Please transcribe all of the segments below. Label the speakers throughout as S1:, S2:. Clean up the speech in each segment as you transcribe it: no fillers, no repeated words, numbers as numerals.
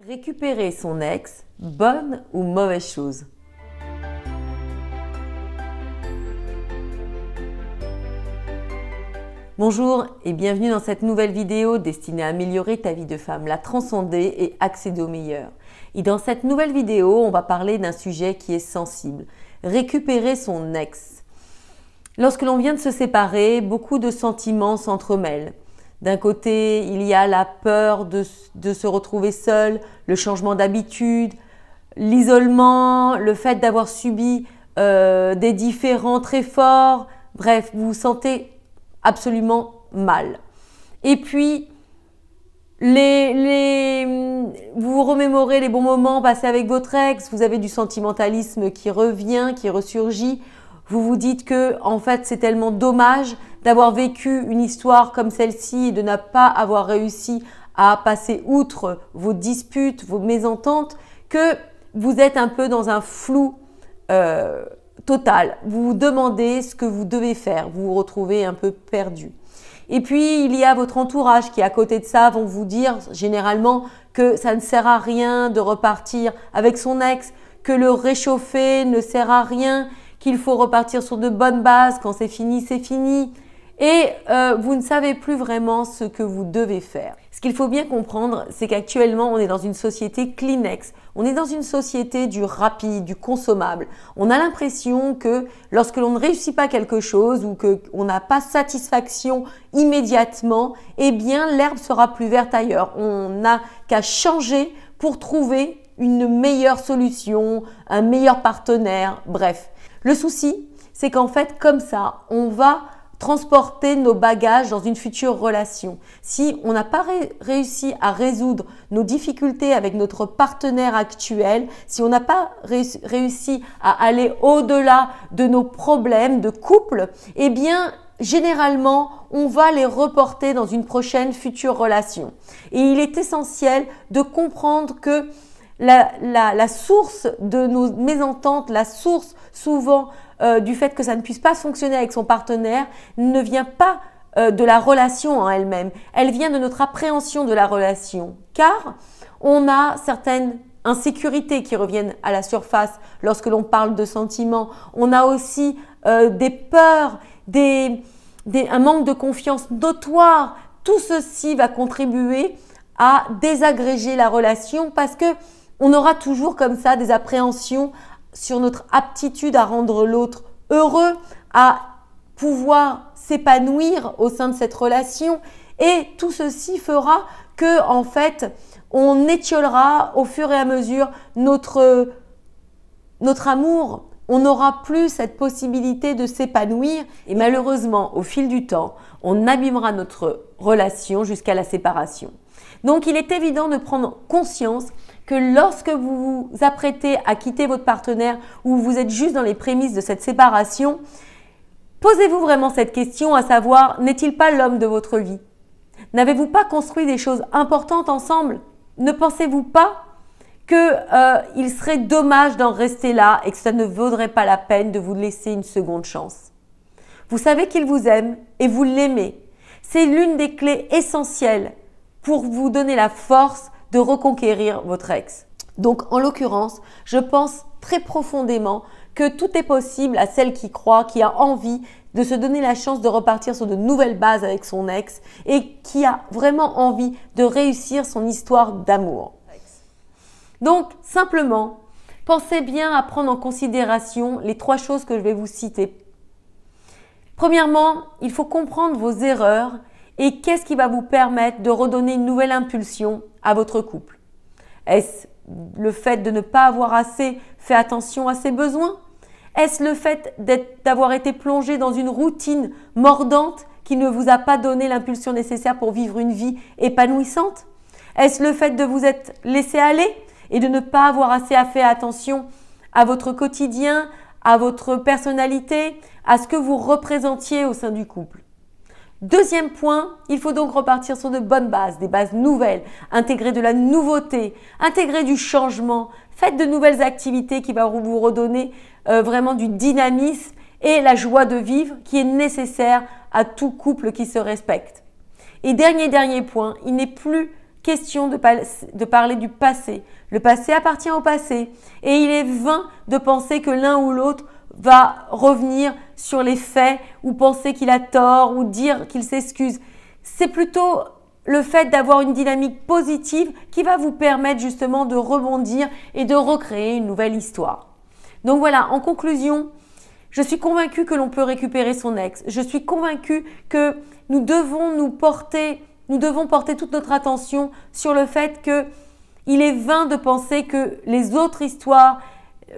S1: Récupérer son ex, bonne ou mauvaise chose? Bonjour et bienvenue dans cette nouvelle vidéo destinée à améliorer ta vie de femme, la transcender et accéder au meilleur. Et dans cette nouvelle vidéo, on va parler d'un sujet qui est sensible. Récupérer son ex. Lorsque l'on vient de se séparer, beaucoup de sentiments s'entremêlent. D'un côté, il y a la peur de se retrouver seul, le changement d'habitude, l'isolement, le fait d'avoir subi des différends très forts. Bref, vous vous sentez absolument mal. Et puis, vous remémorez les bons moments passés avec votre ex, vous avez du sentimentalisme qui revient, qui ressurgit. Vous vous dites que en fait c'est tellement dommage d'avoir vécu une histoire comme celle-ci et de ne pas avoir réussi à passer outre vos disputes, vos mésententes, que vous êtes un peu dans un flou total. Vous vous demandez ce que vous devez faire, vous vous retrouvez un peu perdu. Et puis il y a votre entourage qui à côté de ça vont vous dire généralement que ça ne sert à rien de repartir avec son ex, que le réchauffer ne sert à rien, qu'il faut repartir sur de bonnes bases, quand c'est fini, c'est fini. Et vous ne savez plus vraiment ce que vous devez faire. Ce qu'il faut bien comprendre, c'est qu'actuellement, on est dans une société Kleenex. On est dans une société du rapide, du consommable. On a l'impression que lorsque l'on ne réussit pas quelque chose ou qu'on n'a pas satisfaction immédiatement, eh bien, l'herbe sera plus verte ailleurs. On n'a qu'à changer pour trouver une meilleure solution, un meilleur partenaire, bref. Le souci, c'est qu'en fait, comme ça, on va transporter nos bagages dans une future relation. Si on n'a pas réussi à résoudre nos difficultés avec notre partenaire actuel, si on n'a pas réussi à aller au-delà de nos problèmes de couple, eh bien, généralement, on va les reporter dans une prochaine future relation. Et il est essentiel de comprendre que la source de nos mésententes, la source souvent du fait que ça ne puisse pas fonctionner avec son partenaire ne vient pas de la relation en elle-même. Elle vient de notre appréhension de la relation. Car on a certaines insécurités qui reviennent à la surface lorsque l'on parle de sentiments. On a aussi des peurs, un manque de confiance notoire. Tout ceci va contribuer à désagréger la relation parce que on aura toujours comme ça des appréhensions sur notre aptitude à rendre l'autre heureux, à pouvoir s'épanouir au sein de cette relation. Et tout ceci fera que, en fait, on étiolera au fur et à mesure notre amour. On n'aura plus cette possibilité de s'épanouir et malheureusement, au fil du temps, on abîmera notre relation jusqu'à la séparation. Donc, il est évident de prendre conscience que lorsque vous vous apprêtez à quitter votre partenaire ou vous êtes juste dans les prémices de cette séparation, posez-vous vraiment cette question, à savoir, n'est-il pas l'homme de votre vie? N'avez-vous pas construit des choses importantes ensemble? Ne pensez-vous pas qu'il serait dommage d'en rester là et que ça ne vaudrait pas la peine de vous laisser une seconde chance? Vous savez qu'il vous aime et vous l'aimez. C'est l'une des clés essentielles pour vous donner la force de reconquérir votre ex. Donc, en l'occurrence, je pense très profondément que tout est possible à celle qui croit, qui a envie de se donner la chance de repartir sur de nouvelles bases avec son ex et qui a vraiment envie de réussir son histoire d'amour. Donc, simplement, pensez bien à prendre en considération les 3 choses que je vais vous citer. Premièrement, il faut comprendre vos erreurs et qu'est-ce qui va vous permettre de redonner une nouvelle impulsion à votre couple. Est-ce le fait de ne pas avoir assez fait attention à ses besoins? Est-ce le fait d'avoir été plongé dans une routine mordante qui ne vous a pas donné l'impulsion nécessaire pour vivre une vie épanouissante? Est-ce le fait de vous être laissé aller et de ne pas avoir assez fait attention à votre quotidien, à votre personnalité, à ce que vous représentiez au sein du couple? Deuxième point, il faut donc repartir sur de bonnes bases, des bases nouvelles, intégrer de la nouveauté, intégrer du changement, faites de nouvelles activités qui vont vous redonner vraiment du dynamisme et la joie de vivre qui est nécessaire à tout couple qui se respecte. Et dernier point, il n'est plus question de parler du passé. Le passé appartient au passé et il est vain de penser que l'un ou l'autre va revenir sur les faits ou penser qu'il a tort ou dire qu'il s'excuse. C'est plutôt le fait d'avoir une dynamique positive qui va vous permettre justement de rebondir et de recréer une nouvelle histoire. Donc voilà, en conclusion, je suis convaincue que l'on peut récupérer son ex. Je suis convaincue que nous devons porter toute notre attention sur le fait qu'il est vain de penser que les autres histoires,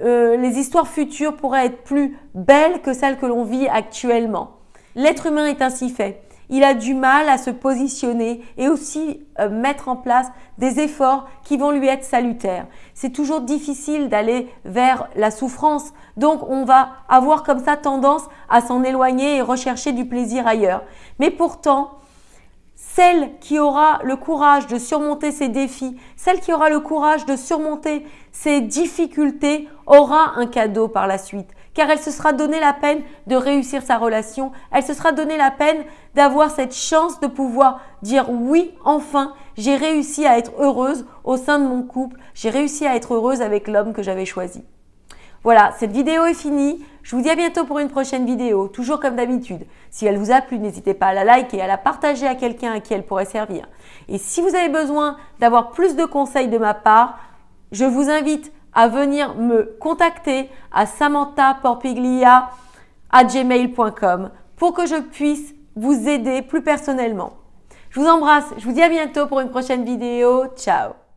S1: les histoires futures pourraient être plus belles que celles que l'on vit actuellement. L'être humain est ainsi fait. Il a du mal à se positionner et aussi mettre en place des efforts qui vont lui être salutaires. C'est toujours difficile d'aller vers la souffrance, donc on va avoir comme ça tendance à s'en éloigner et rechercher du plaisir ailleurs. Mais pourtant, celle qui aura le courage de surmonter ses défis, celle qui aura le courage de surmonter ses difficultés, aura un cadeau par la suite. Car elle se sera donné la peine de réussir sa relation, elle se sera donné la peine d'avoir cette chance de pouvoir dire oui, enfin, j'ai réussi à être heureuse au sein de mon couple, j'ai réussi à être heureuse avec l'homme que j'avais choisi. Voilà, cette vidéo est finie. Je vous dis à bientôt pour une prochaine vidéo, toujours comme d'habitude. Si elle vous a plu, n'hésitez pas à la liker et à la partager à quelqu'un à qui elle pourrait servir. Et si vous avez besoin d'avoir plus de conseils de ma part, je vous invite à venir me contacter à samanthaporpiglia@gmail.com pour que je puisse vous aider plus personnellement. Je vous embrasse, je vous dis à bientôt pour une prochaine vidéo. Ciao!